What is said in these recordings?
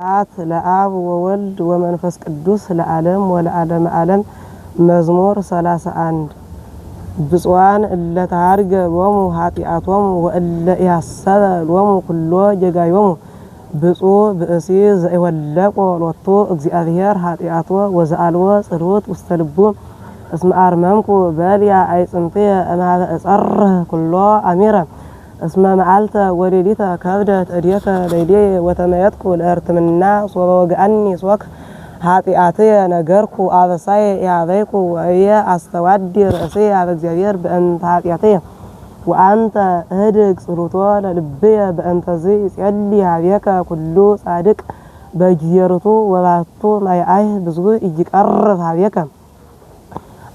ለአብ ወወልድ ወመንፈስ ቅዱስ ለዓለም ወለዓለም ዓለም መዝሙር 31 ብፁዓን እለ ተሃርገ ሎሙ ኃጢአቶሙ ወእለ ኢያሰበ ሎሙ ኩሎ ጀጋዮሙ ብፁዕ ብእሲ ዘኢወለቆ ሎቱ እግዚአብሔር ኃጢአቶ ወዘአልቦ ጽልውት ውስተ ልቡ እስመ አርመምኩ በልያ አይጽምትየ እምኀበ እጸርህ ኩሎ አሚረ እስመ መዓልተ ወሌሊተ ከብደት እዴከ ለይሌየ ወተመየጥኩ ለእርትምና ሶበ ወግአኒ ሶክ ኃጢአትየ ነገርኩ አበሳየ ያበይኩ ወእየ አስተዋዲ ርእስየ አበ እግዚአብሔር በእንተ ኃጢአትየ ወአንተ እህድግ ጽሉቶ ለልብየ በእንተዝ ይጸልይ ኀቤከ ኩሉ ጻድቅ በጊዜርቱ ወባቱ ማይአይ ብዙ ይቀርብ ኀቤከ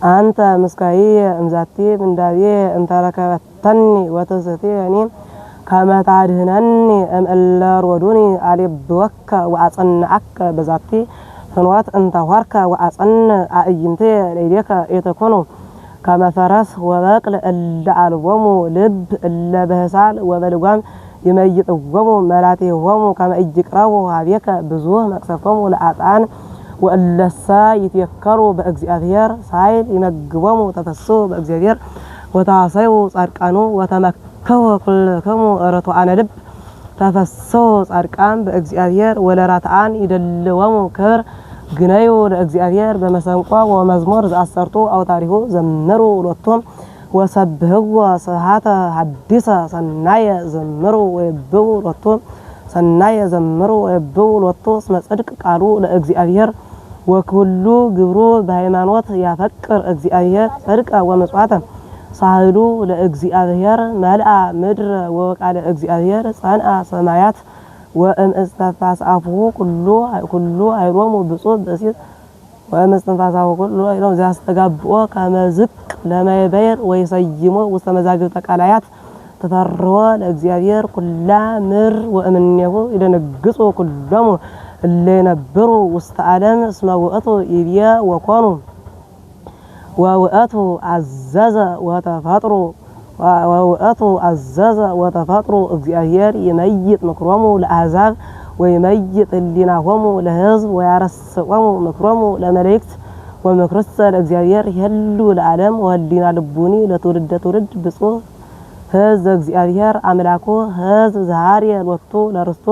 አንተ ምስካየ እምዛቲ ምንዳቤ እንተረከበተኒ ወተሰቴኒ ከመታድህነኒ እምእለ ሮዱኒ አሌብወከ ወአጸንዐከ በዛቲ ፍኖት እንተ ሆርከ ወአጸን አእይንቴ ለይሌከ የተኮኑ ከመፈረስ ወበቅል እለ አልቦሙ ልብ እለ በህሳል ወበልጓም ይመይጥዎሙ መላቴሆሙ ከመ ኢይቅረቡ ኀቤከ ብዙኅ መቅሰፍቶሙ ለአጣን ወእለሰ ይትየከሩ በእግዚአብሔር ሳይል ይመግቦሙ ተፈስሑ በእግዚአብሔር ወታሰዩ ጻድቃኑ ወተመከው ኩልክሙ ርቱዓነ ልብ ተፈስሑ ጻድቃን በእግዚአብሔር ወለራትዓን ይደልዎሙ ክብር ግነዩ ለእግዚአብሔር በመሰንቆ ወመዝሙር ዘአሰርቱ አውታሪሁ ዘምሩ ሎቱም ወሰብህዎ ስብሐተ ሐዲሰ ሰናየ ዘምሩ ወይብቡ ሎቱም ሰናየ ዘምሩ ወይብቡ ሎቱ እስመ ጽድቅ ቃሉ ለእግዚአብሔር ወኩሉ ግብሩ በሃይማኖት ያፈቅር እግዚአብሔር ጽድቀ ወመጽዋዕተ ሳህሉ ለእግዚአብሔር መልአ ምድር ወቃለ እግዚአብሔር ጸንዐ ሰማያት ወእምእስትንፋሰ አፉሁ ኩሉ ኃይሎሙ ብፁዕ ብእሲት ወእምእስትንፋሰ አፉሁ ኩሉ ኃይሎሙ ዘያስተጋብኦ ከመ ዝቅ ለማይበይር ወይሰይሞ ውስተ መዛግብተ ቃላያት ተፈርዎ ለእግዚአብሔር ኩላ ምድር ወእምኔሁ ይደነግጹ ኩሎሙ እለ ይነብሩ ውስተ ዓለም እስመ ውእቱ ይብየ ወኮኑ ወውእቱ አዘዘ ወተፈጥሩ ወተፈጥሩ እግዚአብሔር ይመይጥ ምክሮሙ ለአሕዛብ ወይመይጥ ህሊናሆሙ ለሕዝብ ወያረስቆሙ ምክሮሙ ለመላእክት ወምክርሰ ለእግዚአብሔር ይሄሉ ለዓለም ወህሊና ልቡኒ ለትውልደ ትውልድ ብፁዕ ሕዝብ እግዚአብሔር አምላኩ ሕዝብ ዘሃርየ ሎቱ ለርስቱ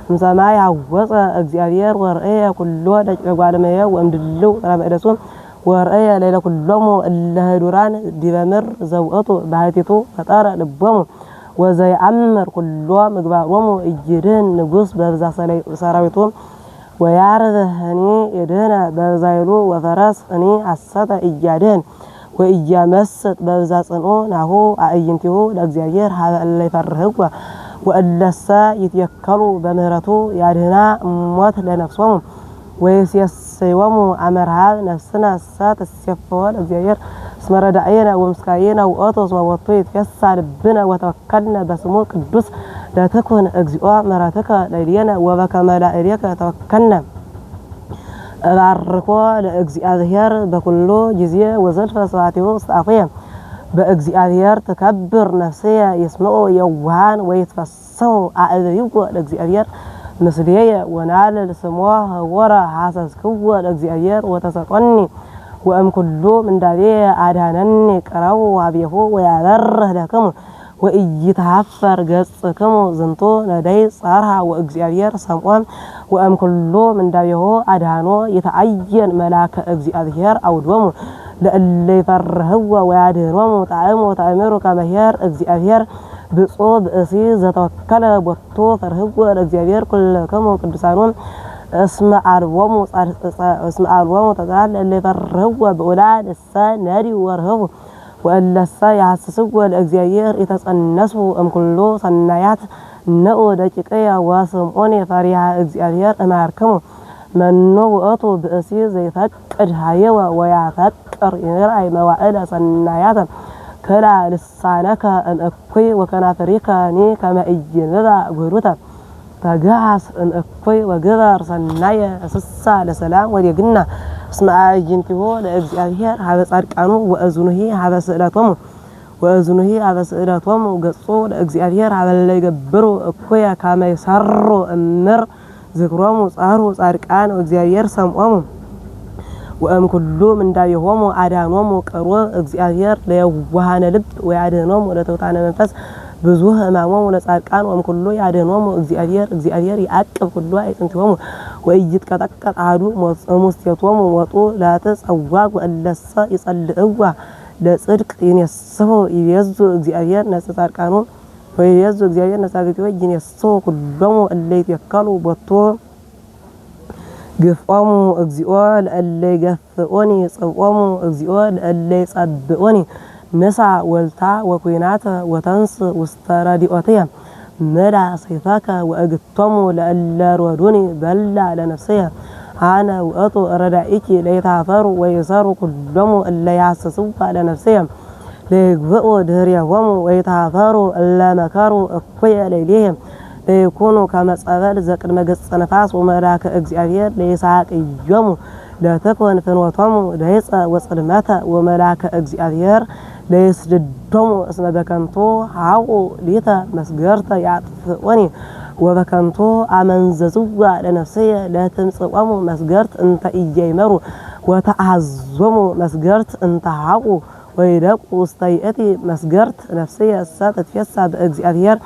እምሰማይ ሐወፀ እግዚአብሔር ወርእየ ኩሎ ደቂቀ እጓለ እመሕያው ወእምድልው ረመእደሱ ወርእየ ሌለ ኩሎሙ እለ ህዱራን ዲበ ምድር ዘውእቱ ባህቲቱ ፈጠረ ልቦሙ ወዘየአምር ኩሎ ምግባሮሙ ኢይድህን ንጉሥ በብዛ ሰራዊቱ ወያርህኒ ይድህነ በብዛ ይሉ ወፈረስ እኒ ሐሰተ ኢያድህን ወኢያመስጥ በብዛ ጽንዑ ናሁ አእይንቲሁ ለእግዚአብሔር ኀበ እለ ይፈርህዎ ወእለሰ ይትየከሉ በምህረቱ ያድህና እሞት ለነፍሶሙ ወይሴሰዮሙ አመርሃብ ነፍስነ ተሴፍዎ ለእግዚአብሔር እስመ ረዳእየነ ወምስካየነ ውእቱ እስመ ቦቱ ይትፌሳ ልብነ ወተወከልነ በስሙ ቅዱስ ለትኩን እግዚኦ ምሕረትከ ለይልየነ ወበከመ ላዕሌከ ተወከልነ እባርኮ ለእግዚአብሔር በኩሉ ጊዜ ወዘልፈ ስብሐቲሁ ውስተ አፉየ በእግዚአብሔር ተከብር ነፍስየ ይስምዑ የዋሃን ወይትፈስሑ አእብይዎ ለእግዚአብሔር ምስሌየ ወናልል ስሞ ህወረ ሐሰስክዎ ለእግዚአብሔር ወተሰጦኒ ወእምኩሉ ምንዳቤየ አድኀነኒ ቅረቡ ኀቤሁ ወያበርህ ለክሙ ወኢይትኀፈር ገጽክሙ ዝንቱ ነዳይ ጸርሐ ወእግዚአብሔር ሰምዖም ወእምኩሉ ምንዳቤሁ አድኀኖ ይተአየን መላከ እግዚአብሔር አውዶሙ ለእለ ይፈርህዎ ወያድኅኖሙ ጣዕሙ ተአምሩ ከመ ኄር እግዚአብሔር ብፁዕ ብእሲ ዘተወከለ ቦቱ ፈርህዎ ለእግዚአብሔር ኩልክሙ ቅዱሳኑ እስመ አልቦሙ ተጽላል ለእለ ይፈርህዎ ብኡላን እሰ ነዲዩ ወርህቡ ወእለሰ ያሐስስዎ ለእግዚአብሔር የተጸነሱ እምኩሉ ሰናያት ነኡ ደቂቅየ ወስምዖኒ ፈሪሃ እግዚአብሔር እምሃርክሙ መኑ ውእቱ ብእሲ ዘይፈቅድ ኀየወ ወያፈቅር ይርአይ መዋዕለ ሰናያተ ክላ ልሳነከ እምእኩይ ወከናፍሪከኒ ከመ ኢይንብባ ጉህሉተ ተግሃስ እምእኩይ ወግበር ሰናየ እስሳ ለሰላም ወዴግና እስመ አዕይንቲሁ ለእግዚአብሔር ኀበ ጻድቃኑ ወእዝኑሂ ኀበ ስእለቶሙ ገጹ ለእግዚአብሔር ኀበ እለ ይገብሩ እኩየ ከመ ይሠሩ እምር ዝክሮሙ ጻሩ ጻድቃን ወእግዚአብሔር ሰምዖሙ ወእም ኩሉ ምንዳቤሆሙ አዳኖሙ ቀሮ እግዚአብሔር ለየዋሃነ ልብ ወያድኅኖሙ ለትሑታነ መንፈስ ብዙኅ ሕማሞሙ ለጻድቃን ወእም ኩሉ ያድኅኖሙ እግዚአብሔር ይዐቅብ ኩሉ አዕጽምቲሆሙ ወኢይትቀጠቀጥ አሐዱ እሙስቴቶሙ ወጡ ላትጸዋግ ወእለሰ ይጸልእዋ ለጽድቅ ይኔስሑ ይቤዙ እግዚአብሔር ነፍሰ ጻድቃኑ ወይቤዙ እግዚአብሔር ነፍሰ አግብቲሆሙ ይኔስሑ ኩሎሙ እለ ይትወከሉ ቦቱ ግፍኦሙ እግዚኦ ለእለ ይገፍኡኒ ጽብኦሙ እግዚኦ ለእለ ይጸብኡኒ ንሳ ወልታ ወኩናተ ወተንስ ውስተ ረዲኦትየ ምላ ሰይፈከ ወእግቶሙ ለእለ ሮዱኒ በላ ለነፍስየ አነ ውእቱ ረዳኢኪ ለይታፈሩ ወይሰሩ ኩሎሙ እለ ያሐስስዋ ለነፍስየ ለይግብኡ ድኅሬሆሙ ወይታፈሩ እለ መከሩ እኩየ ለይሌህም ለይኩኑ ከመ ጸበል ዘቅድመ ገጸ ነፋስ ወመልአከ እግዚአብሔር ለይሳቅዮሙ ለትኩን ፍኖቶሙ ለይጸ ወጽልመተ ወመልአከ እግዚአብሔር ለይስድዶሙ እስመ በከንቱ ሀቁ ሊተ መስገርተ ያጥፍኡኒ ወበከንቱ አመንዘዝዋ ለነፍስየ ለትምጽኦሙ መስገርት እንተ ኢየይመሩ ወተአሐዞሙ መስገርት እንተ ሀቁ ወይደቁ ውስተ ይእቲ መስገርት ነፍስየ እሰ ትትፌሳ በእግዚአብሔር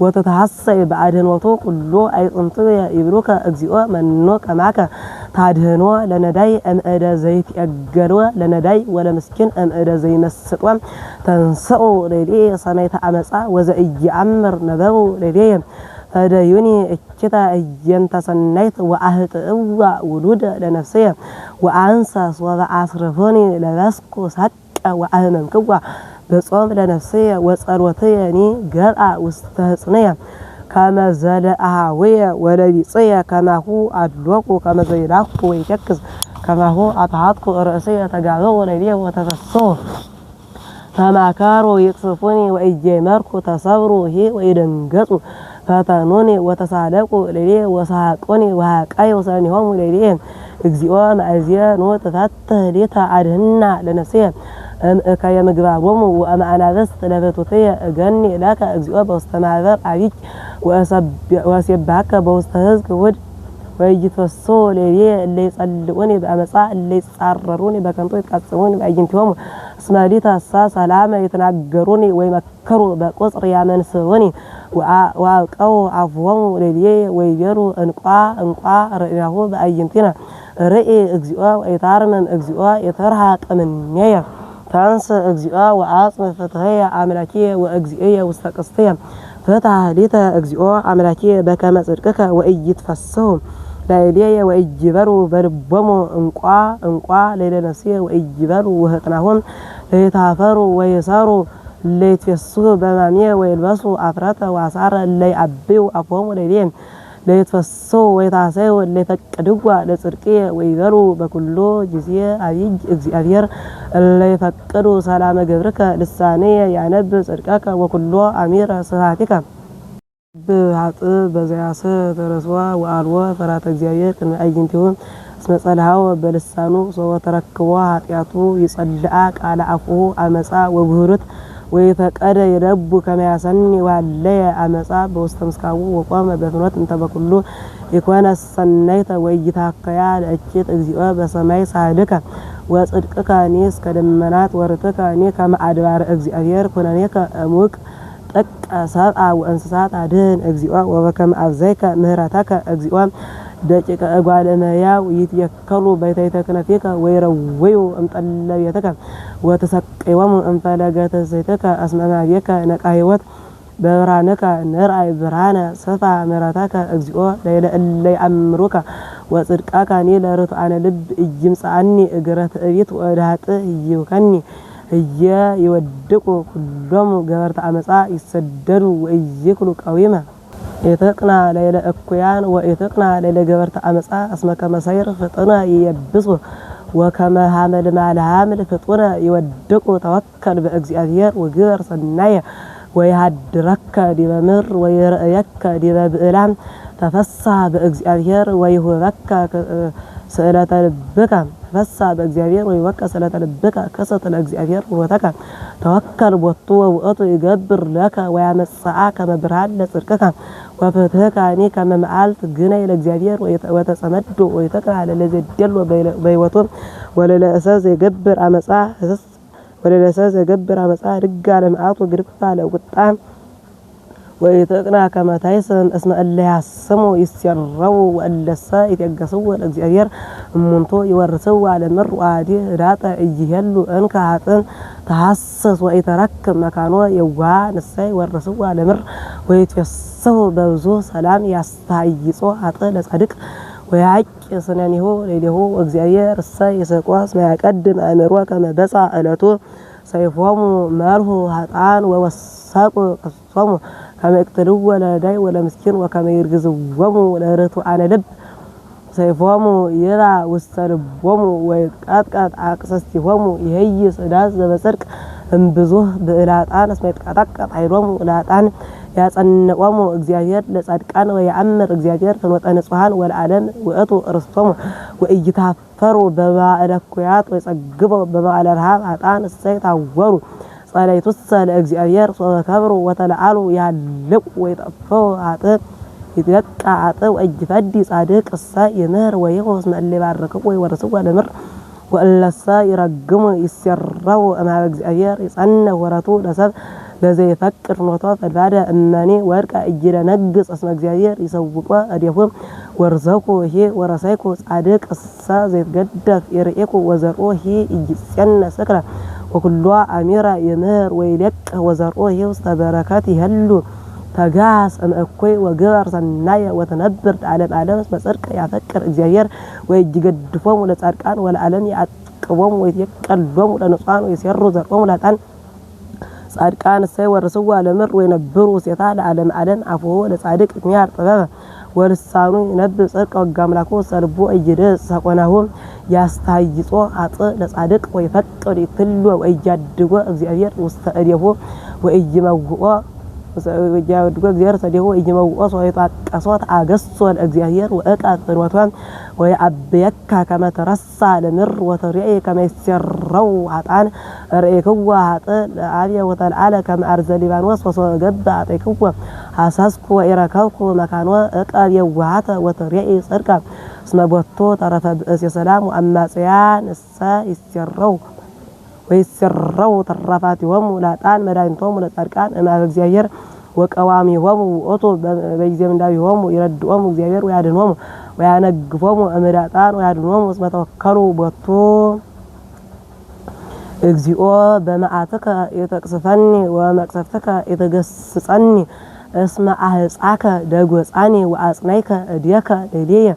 ወተተሐሰይ በአድኅኖቱ ኩሉ አዕጽምትየ ይብሉከ እግዚኦ መኖ ከማከ ታድኅኖ ለነዳይ እምእደ ዘይትዔገሎ ለነዳይ ወለምስኪን እምእደ ዘይመስጦ ተንሥኡ ሌሊየ ሰማዕተ ዓመፃ ወዘኢየአምር ነበቡ ሌሊየ ፈደዩኒ እኪተ እየንተ ሰናይት ወአህጥእዋ ውሉደ ለነፍስየ ወአንሰ ሶበ አስረፎኒ ለበስኩ ሰቀ ወአህመምክዋ በጾም ለነፍስየ ወጸሎትየኒ ገብአ ውስተ ሕጽንየ ከመ ዘለአሃውየ ወለቢጽየ ከማሁ አድሎኩ ከመ ዘይላኩ ወይተክዝ ከማሁ አጥሃጥኩ ርእስየ ተጋበው ሌሊየ ወተፈስሑ ተማከሩ ይቅስፉኒ ወኢየመርኩ ተሰብሩ ሂ ወይደንገጹ ፈተኑኒ ወተሳለቁ ሌሊየ ወሳቆኒ ወሃቃዩ ሰኒሆሙ ሌሊየ እግዚኦ መእዝየ ኑ ትፈትሕ ሊተ አድኅና ለነፍስየ እምእከየ ምግባሮሙ ወእምአናብስት ለበቱትየ እገኒ ለከ እግዚኦ በውስተ ማኅበር አቢይ ወእሴብሐከ በውስተ ሕዝብ ውድ ወኢይትፈስሑ ሌሊየ እለ ይጸልኡኒ በአመፃ እለ ይጻረሩኒ በከንቱ ይትቃጸሙኒ በአዕይንቲሆሙ እስመ ሊተ እሰ ሰላመ ይትናገሩኒ ወይመክሩ በቁጽር ያመንስዑኒ ወአብቀው አፍሆሙ ሌሊየ ወይቤሉ እንቋ ርእያሁ በአዕይንቲነ ርኢ እግዚኦ ወኢታርምም እግዚኦ ይትርሐቅ እምኔየ ተንስ እግዚኦ ወአጽም ፍትሕየ አምላኪየ ወእግዚእየ ውስተ ቅስትየ ፍትሐ ሊተ እግዚኦ አምላኪየ በከመ ጽድቅከ ወኢይትፈስሑ ላዕሌየ ወኢይበሉ በልቦሙ እንቋ ሌለ ነፍስየ ወኢይበሉ ውህጥናሆም ለይታፈሩ ወይሰሩ ለይትፌስሑ በማምየ ወይልበሱ አፍረተ ወአሳረ ለይዐብዩ አፍሆሙ ሌሊየ ለይትፈስሑ ወይታሰዩ ለይፈቅድዋ ለጽድቅየ ወይበሉ በኩሉ ጊዜ አቢይ እግዚአብሔር ለይፈቅዱ ሰላመ ገብርከ ልሳንየ ያነብብ ጽድቀከ ወኩሎ አሚረ ስብሐቲከ ብሀጥእ በዘያስ ተረስዋ ወአልቦ ፈራተ እግዚአብሔር ቅድመ አዕይንቲሁ እስመ ጸልሐው በልሳኑ ሶበ ተረክቦ ኃጢአቱ ይጸልአ ቃለ አፍሁ አመፃ ወብሁርት ወይፈቀደ ይረቡ ከመ ያሰኒ ዋለየ አመፃ በውስተ ምስካቡ ወቆመ በፍኖት እንተ በኩሉ ኢኮነ ሰናይተ ወኢይትሐከያ ለእኪት እግዚኦ በሰማይ ሳህልከ ወጽድቅከኒ እስከ ደመናት ወርትከኒ ከመ አድባረ እግዚአብሔር ኩነኔከ እሙቅ ጥቀ ሰብአ ወእንስሳት አድኅን እግዚኦ ወበከመ አብዘይከ ምህረተከ እግዚኦ ደቂቀ እጓለ እመሕያው ይትየከሉ በይታይተ ክነፊከ ወይረውዩ እምጠለ ቤትከ ወተሰቅዮሙ እምፈለገ ትስብእትከ እስመ እምኀቤከ ነቃ ሕይወት በብርሃንከ ንርአይ ብርሃነ ስፋ ምህረተከ እግዚኦ ለይለ እለ ይአምሩከ ወጽድቀከኒ ለርቱዓነ ልብ ኢይምጽአኒ እግረ ትዕቢት ወዳጥእ ይውከኒ እየ ይወድቁ ኩሎሙ ገበርተ አመፃ ይሰደዱ ወኢይክሉ ቀዊመ ኢትቅና ለይለ እኩያን ወኢትቅና ለይለ ገበርተ አመፃ እስመ ከመ ሰይር ፍጡነ ይየብሱ ወከመ ሐመልማለ ሐምል ፍጡነ ይወድቁ ተወከል በእግዚአብሔር ወግበር ሰናየ ወይሃድረከ ዲበ ምድር ወይርእየከ ዲበ ብዕላም ተፈስሐ በእግዚአብሔር ወይሁበከ ስእለተ ልብከ ተፈሳ በእግዚአብሔር ወይወቀስ ለተልብከ ከሰት ለእግዚአብሔር ወተከ ተወከል ቦቱ ወውእቱ ይገብር ለከ ወያመጽአ ከመ ብርሃን ለጽድቅከ ወፍትህካኒ ከመ መዓልት ግነይ ለእግዚአብሔር ወተጸመዶ ወይተክል ለዘደሎ በሕይወቱ ወለለእሰዝ ይገብር አመጻ ወለለእሰዝ ይገብር አመጻ ድጋ ለመዓቱ ግድግፋ ለቁጣ ويتقنا كما تايسن اسم الله يسمو يسروا واللسا يتقسوا الأግዚአብሔር منتو يورثوا على مر وادي راتا يجهلوا انك هاتن تحسس ويتركب مكانه يوا نساي يورثوا على مر ويتفسوا بوزو سلام يستعيصوا هات لصدق ويعق سنانه ليله እግዚአብሔር ሳይ يسقواس ما يقدم امروا كما بصا الاتو سيفهم مره هطان ووساقوا قصهم كما يقتلوا ولا داي ولا مسكين وكما يرغزوهم ولا رتو على لب سيفهم يرى وستربهم ويقاطقاط عقسستهم يهيس داز بصرق انبزوه بلاطان اسمه يقاطقاط አይሮም ላጣን ያጸነቆሙ እግዚአብሔር ለጻድቃን ወያአምር እግዚአብሔር ፍኖተ ንጹሃን ወለዓለም ወእቱ እርስቶሙ ወእይታፈሩ በማዕለኩያት ወይጸግበው በማዕለርሃብ አጣን እሰይታወሩ ጸለይቱሰ ለእግዚአብሔር ወከብሩ ወተለዓሉ ያልቁ ወይጠፈው አጥ ይተቃ አጥ ወእጅፈዲ ጻድቅ እሰ ይምር ወይሆስ መለ ባረከው ወይወርሰው ለምር ወለሰ ይረግሙ ይሰራው አማብ እግዚአብሔር ይጸነ ወራቱ ለሰብ ለዘይ ፈቅር ኖቶ ፈዳደ እማኔ ወርቃ እጅለ ነግጽ እስመ እግዚአብሔር ይሰውቆ አዲሁም ወርዘኩ ሄ ወረሳይኩ ጻድቅ እሰ ዘይገደፍ ይርኤኩ ወዘርኦ ሄ ይጽነ ሰክራ ወኩሉ አሚራ የምህር ወይለቅ ወዘርኦ ሄ ውስተ በረከት ይህሉ ተጋስ እምእኮይ ወግበር ሰናየ ወተነብር ዓለም ዓለም በጽድቅ ያፈቅር እግዚአብሔር ወይጅገድፎም ለጻድቃን ወለዓለም ያጥቅቦም ወይየቀሎም ለንጹሃን ወይሰሩ ዘርኦም ላጣን ጻድቃን ሳይወርሰው ዓለምር ወይነብሩ ሴታ ለዓለም ዓለም አፉ ለጻድቅ ሚያር ጥበብ ወልሳኑ ነብ ጽድቅ ወጋምላኩ ሰልቦ እይደ ሰቆናሁ ያስታይጾ አጥ ለጻድቅ ወይፈቅድ ይትሉ ወይጃድጎ እግዚአብሔር ውስተ እዴሁ ወይጅመውኦ ወያድጎ እግዚአብሔር ሰደሁ ወይጅመውኦ ወይጣቀሶት አገሶ ለእግዚአብሔር ወእቃ ፍኖቷን ወይአብየካ ከመ ተረሳ ለምር ወተሪኢ ከመ ይሰራው አጣን ርኤክዋ አጥ ለአብየ ወተልዓለ ከመ አርዘ ሊባኖስ ወሰገባ አጥይክዋ ሐሳስኩ ወኢረከብኩ መካኖ እቃ የዋሃተ ወተሪኢ ጽድቃ እስመ ቦቶ ተረፈ ብእስ የሰላም ወአማጽያን እሰ ይሰራው ويسروا ترفاتهم لاطان مدانتهم لጻድቃን እማብ እግዚአብሔር ወቀዋሚهم ወኦቶ በጊዜም እንዳይሆም ይረድኦም እግዚአብሔር ወያድኖም ወያነግፎም እምዳጣን ወያድኖም እስመ ተወከሉ ቦቱ እግዚኦ በመዓትከ የተቅስፈኒ ወመቅሰፍተከ የተገስጸኒ እስመ አህጻከ ደጎጻኒ ወአጽናይከ እድየከ ለሊየ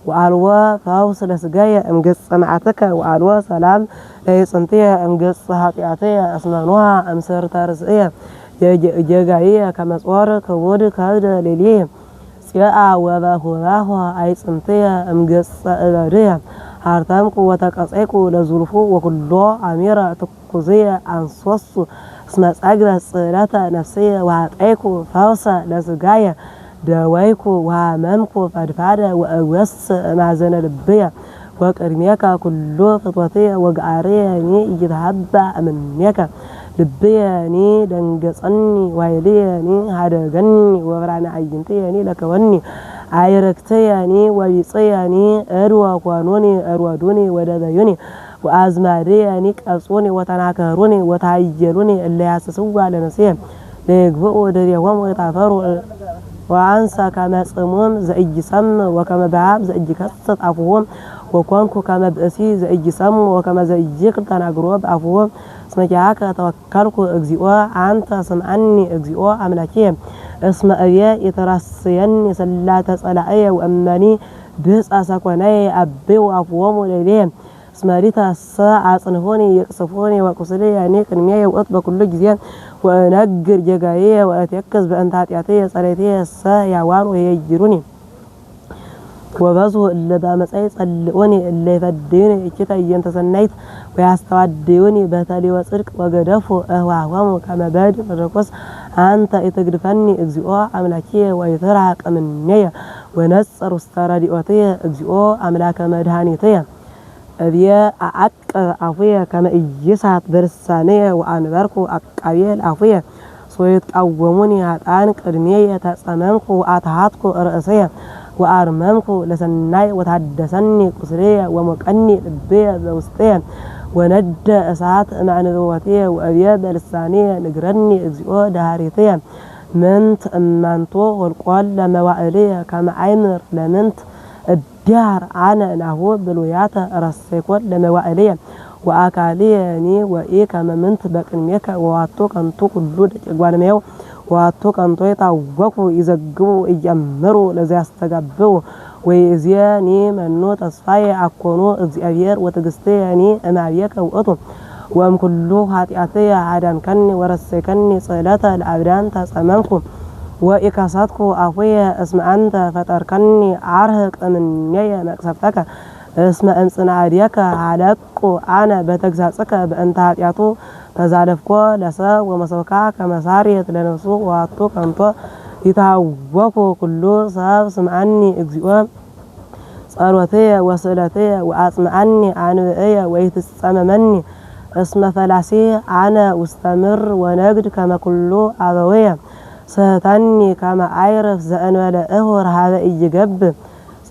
وعلوا فاوس لسجاي امجص معتك وعلوا سلام ليصنتي امجص حقياتي اسمنوها امسر ترزيه جايه كما صور كود كاد للي سيا وبهواه اي صنتي امجص ادريا هارتام قوه قصيكو لزلفو وكلو اميره تقزيه انصص اسم اجرس صلاته نفسيه وعطيكو فاوس لسجاي دوايكو وامامكو فدفاده واوس معزن لبيا وقرميك كله خطوتي وقعريني يتحبى منك لبياني دنقصني ويلياني هدغني وغران عينتياني لكوني عيركتياني ويصياني اروا قانوني ارودوني ودبيوني وازمارياني قصوني وتناكروني وتعيلوني اللي ياسسوا على نسيم ليغفوا دريهم ويتعفروا وعنسى كما صمم زئج سم وكما بعاب زئج كسط عفوهم وكونكو كما بأسي زئج سم وكما زئجك تناقروا بعفوهم اسمك توكلكو اجزئوا عنت سمعني اجزئوا عملكي اسم أبيا يترسيني سلات صلعي وأماني بس أساكوني أبي وعفوهم وليليهم اسماريتا الساعة صنفوني يقصفوني وقصلي يعني كنمية وأطبق كل جزيان ونقر جاقاية وأتيكز بأن تعطياتي صليتي الساعة يعوان وهي يجروني وبازو اللي بامسايس اللقوني اللي فديوني اكتا ينتسنيت ويستوديوني بتالي وصرق وقدفو أهواهم كما بادي فرقص أنت اتقدفني اجزئوا عملاكية ويترعق مني ونصر استراديوتي اجزئوا عملاك مدهانيتي أبيا أعقب أفويا كما إجسات برسانية وأنبركو أقابيل أفويا صويت قوموني هاتان قدمية تسممكو وأتهاتكو رأسيا وأرممكو لسناي وتحدثني قصرية ومكأني لبيا بوستيا وند أسعات مع نذواتية وأبياد لسانية نقرني إجزئو دهاريتيا منت أمانتو والقوال لموائلية كما عيمر لمنت الدار عنا نهو بلويات رسيكو لموائلية وأكاليني وإيه كما منت بكنميك وواتو كنتو كلو دجوانميو واتو كنتو يتاوكو يزقبو يجمرو لزي استقبو ويزياني منو تصفاي أكونو إزيابير وتقستياني أمابيك وقتو وأم كلو هاتياتي عادان كني ورسيكني صيلة الأبدان تسأمامكو وإكاساتكو أخويا اسم أنت فتركني عرهق أمنية مكسفتك اسم أمسن عاديك علاقو أنا بتكساسك بأنت هاتياتو تزالفكو لسا ومسوكا كمسارية لنفسو واتو كنتو يتعوكو كلو ساب سمعني اكزيوام صاروتية وصلتية واسمعني عنوئية ويتسممني اسم فلاسي أنا واستمر ونجد كما كلو عبوية ستاني كما عيرف زأن ولا أهور هذا إيجاب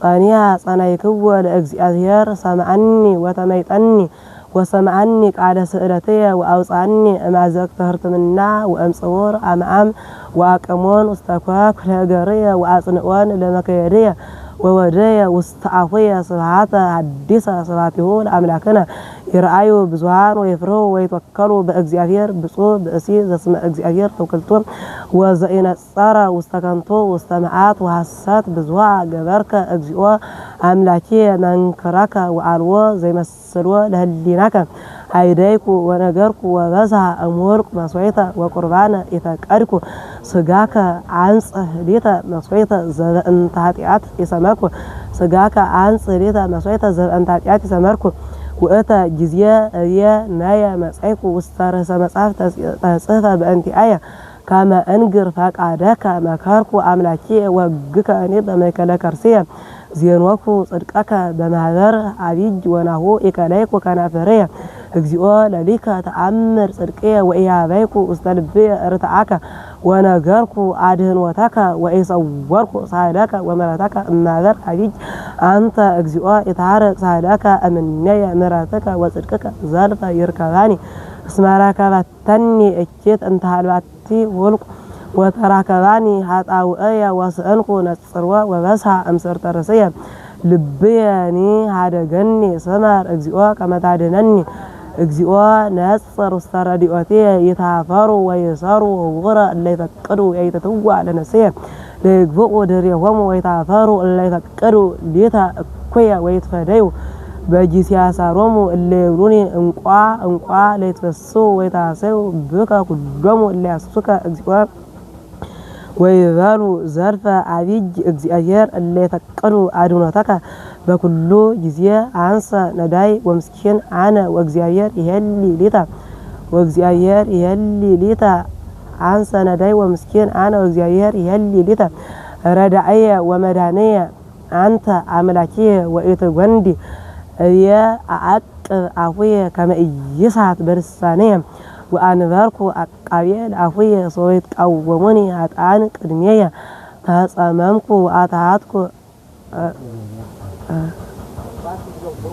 صانيها صانيكو لأكزياتير سمعني وتميتني وسمعني على سئلتي وأوصعني أما زكتهرت منا وأمصور أمام وأكمون واستكواك لأجرية وأصنقوان لمكيرية وودية واستعفية صبحات حديثة صبحاته لأملاكنا يرأيوا بزوان ويفروا ويتوكلوا بأجزيافير بصور بأسيز اسم أجزيافير توكلتون وزئين الصارة واستكنتو واستمعات وحسات بزواء جبرك أجزيوا أملاكية منكرك وعلوا زي مسلوا لهالليناك هيدايكو ونجركو وغزها أمورك مسويتا وقربانا إتاكاركو سجاك عنص ليتا مسويتا زد انتهاتيات إسماكو سجاك عنص ليتا مسويتا زد انتهاتيات إسماكو وأتا جزية أريا نايا مسعيكو واستارس مسعف تصفى بأنتي آية كما أنجر فاك عداك مكاركو أملاكي وقك أنيب ميكالا كارسيا زينوكو صدقك بمهذر عبيج ونهو إكاليكو كنافريا اكزيو لليك تأمر صدقية وإيابيكو استلبية ارتعاك ونقركو عدهن وتاك وإيصوركو صايداك ومراتاك مهذر عبيج أنت اكزيو إتعارك صايداك أمنية مراتاك وصدقك زالفة يركباني اسماراك باتني اكيت انت هالباتي ولق وتراكباني هاتاوئية وسأنكو نتصروا وبسها أمسر ترسيا لبياني هذا جني سمر اكزيوا كما تعدنني اكزيوا نصر استراديوتي يتعفروا ويساروا وغرا اللي يفكروا يتتوع لنسيا ليقفقوا دريهم ويتعفروا اللي يفكروا ليتا كويا ويتفاديوا بجي سياسة رومو اللي يقولوني انقوا ليتفسوا ويتعسوا بكا كلهم اللي يسوكا اكزيوا ويذالوا زرفة عبيج اكزياير اللي فكروا عدونتك بكل جزية عنصة نداي ومسكين عنا واكزياير يهلي ليتا واكزياير يهلي ليتا عنصة نداي ومسكين عنا واكزياير يهلي ليتا ردعية ومدانية أنت عملاكية وإيتغوندي يا أعقب عفوية كما إيسات برسانية وأنذركو أقابيل عفوية صويت قوموني هاتان قدمية تسأمامكو وأتهاتكو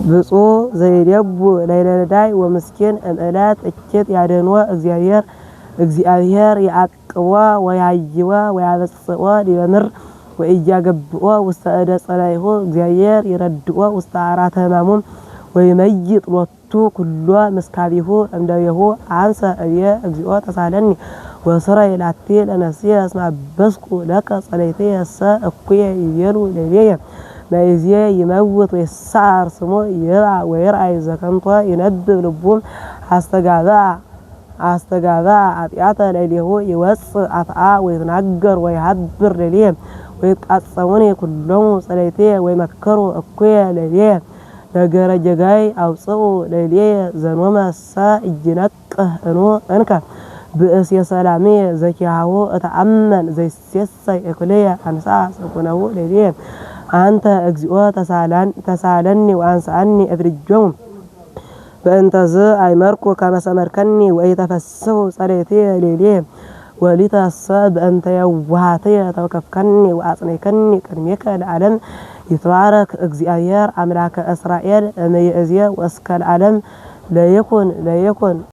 بصو زي يبو ليلة داي ومسكين أمالات اكيت يعدنوا اكزيابير يعقوا ويعجوا ويعبسوا ليمر وإيجاقبوا واستأدس عليه اكزيابير يردوا واستعارات همامهم ويميت لوتو كلوا مسكابيه أمدويه عنصة أبيا اكزيوا تسالني وصرا يلعتي لنسيه اسمع بسكو لك صليتي السا أقوية يبيرو لبيه ما يزيه يموت ويسعر سمو يرع ويرع إذا كنتوا ينبب لبون استقاذا عطياتا لليه يوص عطعا ويتنقر ويحبر لليه ويتقصوني كلهم صليتي ويمكروا أقوية لليه نجار جاي أو صو لليه زنوما السا الجنك أنو أنك بأسيا سلامية زكي هاو أتأمن زي السياسة إقلية أنسا سكونه لليه አንተ እግዚኦ ተሳለኒ ወአንሳኒ እፍርጆሙ በእንተዝ አይመርኩ ከመሰመርከኒ ወይተፈስሑ ጸሎቴ ሌሌ ወሊታሰብ በእንተ የዋሃቴ ተወከፍከኒ ወአጽነይከኒ ቅድሜከ ለዓለም ይትባረክ እግዚአብሔር አምላከ እስራኤል እምይእዜ ወእስከ ለዓለም ለይኩን